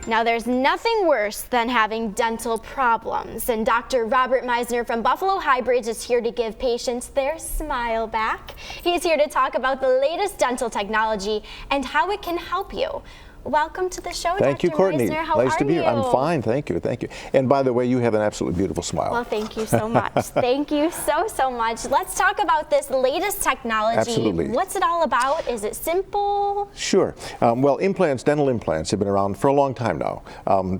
Now, there's nothing worse than having dental problems, and Dr. Robert Meisner from Buffalo Hybridge is here to give patients their smile back. He's here to talk about the latest dental technology and how it can help you. Welcome to the show, Thank Dr. you, Courtney. Meisner. How nice are to be you? here. I'm fine, thank you, thank you. And by the way, you have an absolutely beautiful smile. Well, thank you so much. Thank you so much. Let's talk about this latest technology. Absolutely. What's it all about? Is it simple? Sure. Well, implants, dental implants have been around for a long time now.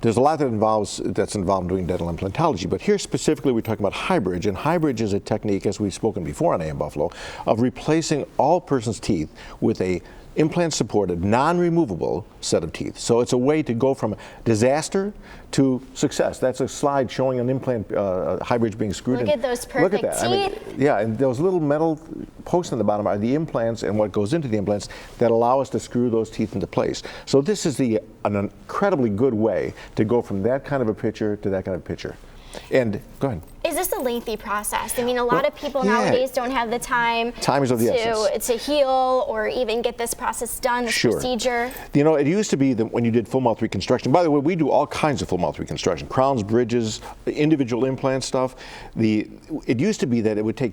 There's a lot that's involved in doing dental implantology, but here specifically we're talking about Hybridge, and Hybridge is a technique, as we've spoken before on AM Buffalo, of replacing all person's teeth with a implant-supported, non-removable set of teeth. So it's a way to go from disaster to success. That's a slide showing an implant Hybridge being screwed in. Look at those perfect Look at that. teeth. Yeah, and those little metal posts on the bottom are the implants and what goes into the implants that allow us to screw those teeth into place. So this is an incredibly good way to go from that kind of a picture to that kind of picture. And go ahead. Is this a lengthy process? I mean, a lot of people nowadays don't have the time to heal or even get this process done, this procedure. You know, it used to be that when you did full mouth reconstruction, by the way, we do all kinds of full mouth reconstruction, crowns, bridges, individual implant stuff. It used to be that it would take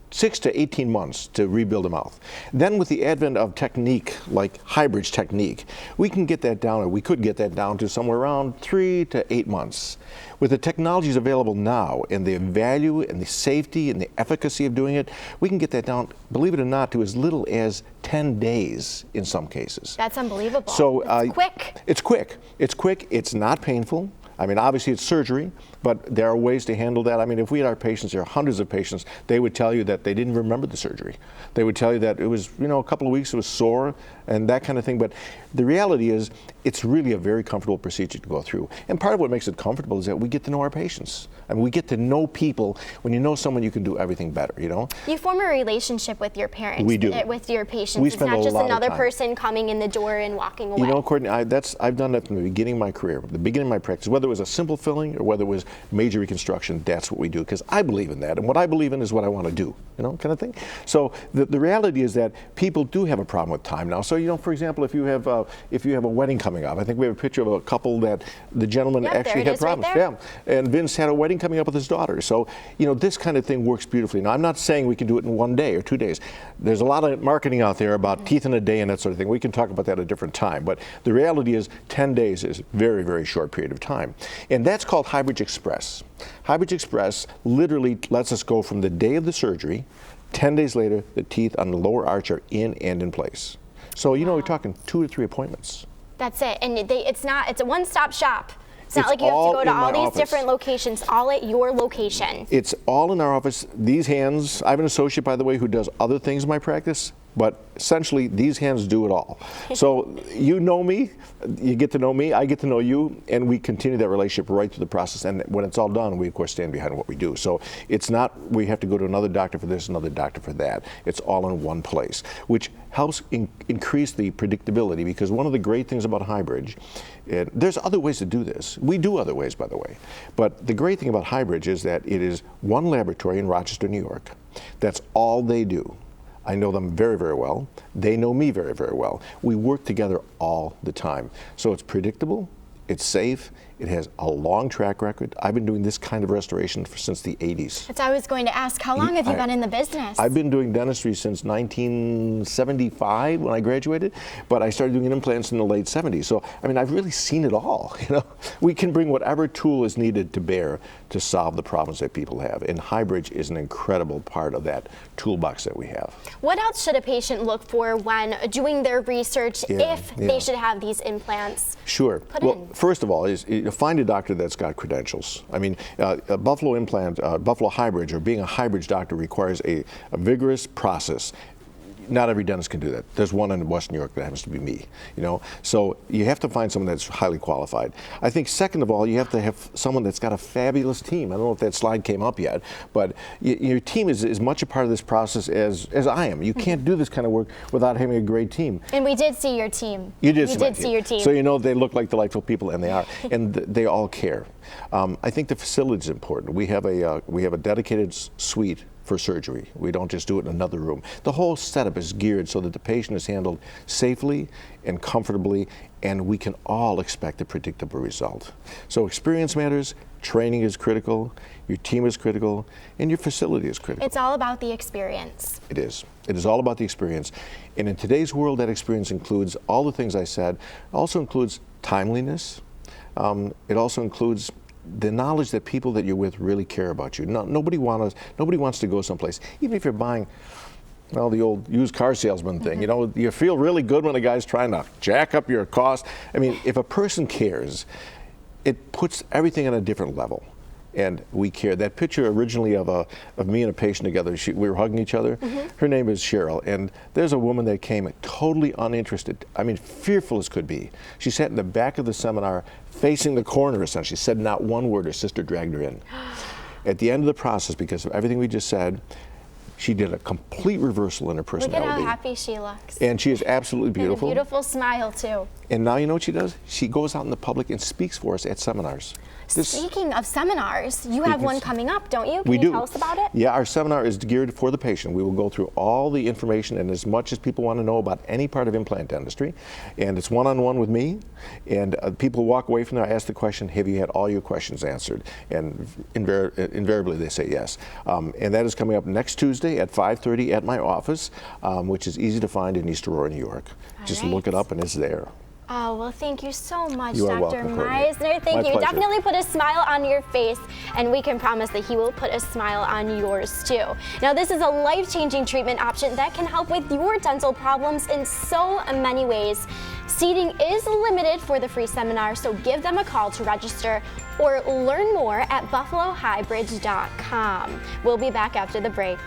6 to 18 months to rebuild a mouth. Then with the advent of technique like Hybridge technique, we could get that down to somewhere around 3 to 8 months. With the technologies available now and the value and the safety and the efficacy of doing it, we can get that down, believe it or not, to as little as 10 days in some cases. That's unbelievable. So it's quick. It's quick. It's quick. It's not painful. I mean, obviously it's surgery, but there are ways to handle that. I mean, if we had our patients, there are hundreds of patients, they would tell you that they didn't remember the surgery. They would tell you that it was, a couple of weeks, it was sore and that kind of thing. But the reality is, it's really a very comfortable procedure to go through. And part of what makes it comfortable is that we get to know our patients. I mean, we get to know people. When you know someone, you can do everything better, You form a relationship with your parents. We do. With your patients. We it's spend not just another time. person coming in the door and walking away. Courtney, I've done that from the beginning of my career, the beginning of my practice, whether it was a simple filling or whether it was major reconstruction, that's what we do, because I believe in that, and what I believe in is what I want to do, kind of thing. So the reality is that people do have a problem with time now. So for example, if you have a wedding coming up, I think we have a picture of a couple that the gentleman actually had problems. Right there. And Vince had a wedding coming up with his daughter. So this kind of thing works beautifully. Now I'm not saying we can do it in 1 day or 2 days. There's a lot of marketing out there about teeth in a day and that sort of thing. We can talk about that at a different time. But the reality is 10 days is a very, very short period of time. And that's called Hybridge Express. Hybridge Express literally lets us go from the day of the surgery, 10 days later, the teeth on the lower arch are in and in place. So, we're talking 2 to 3 appointments. That's it. And it's a one-stop shop. It's not like you have to go to all these different locations, all at your location. It's all in our office. These hands, I have an associate, by the way, who does other things in my practice, but essentially these hands do it all. So you know me, you get to know me, I get to know you, and we continue that relationship right through the process. And when it's all done, we of course stand behind what we do. So it's not we have to go to another doctor for this, another doctor for that. It's all in one place, which helps increase the predictability, because one of the great things about Hybridge, and there's other ways to do this. We do other ways, by the way. But the great thing about Hybridge is that it is one laboratory in Rochester, New York. That's all they do. I know them very, very well. They know me very, very well. We work together all the time. So it's predictable, it's safe, it has a long track record. I've been doing this kind of restoration since the 80s. That's what I was going to ask. How long have you been in the business? I've been doing dentistry since 1975 when I graduated, but I started doing implants in the late 70s. So, I mean, I've really seen it all. We can bring whatever tool is needed to bear to solve the problems that people have. And Hybridge is an incredible part of that toolbox that we have. What else should a patient look for when doing their research if they should have these implants? Sure. Well, first of all, is find a doctor that's got credentials. I mean, a Buffalo Hybridge, or being a Hybridge doctor, requires a vigorous process. Not every dentist can do that. There's one in Western New York that happens to be me, So you have to find someone that's highly qualified. I think second of all, you have to have someone that's got a fabulous team. I don't know if that slide came up yet, but your team is as much a part of this process as I am. You can't do this kind of work without having a great team. And we did see your team. You did see your team. So they look like delightful people, and they are, and they all care. I think the facility is important. We have a dedicated suite for surgery. We don't just do it in another room. The whole setup is geared so that the patient is handled safely and comfortably, and we can all expect a predictable result. So experience matters, training is critical, your team is critical, and your facility is critical. It's all about the experience. It is. It is all about the experience. And in today's world, that experience includes all the things I said. It also includes timeliness. It also includes the knowledge that people that you're with really care about you. Nobody wants to go someplace, even if you're buying, well, the old used car salesman thing. You know, you feel really good when a guy's trying to jack up your cost. I mean, if a person cares, it puts everything on a different level. And we care. That picture originally of me and a patient together, we were hugging each other. Her name is Cheryl, and there's a woman that came totally uninterested, I mean, fearful as could be. She sat in the back of the seminar facing the corner, essentially, said not one word. Her sister dragged her in. At the end of the process, because of everything we just said, she did a complete reversal in her personality. Look at how happy she looks. And she is absolutely beautiful. And a beautiful smile, too. And now you know what she does? She goes out in the public and speaks for us at seminars. Speaking of seminars, you have one coming up, don't you? Can we you do. tell us about it? Yeah, our seminar is geared for the patient. We will go through all the information and as much as people want to know about any part of implant dentistry. And it's one-on-one with me. And people walk away from there, ask the question, have you had all your questions answered? And invariably they say yes. And that is coming up next Tuesday at 5:30 at my office, which is easy to find in East Aurora, New York. Just look it up and it's there. Oh, well, thank you so much, You are Dr. welcome, Courtney. Meisner. Thank you. My pleasure. Definitely put a smile on your face, and we can promise that he will put a smile on yours, too. Now, this is a life-changing treatment option that can help with your dental problems in so many ways. Seating is limited for the free seminar, so give them a call to register or learn more at BuffaloHybridge.com. We'll be back after the break.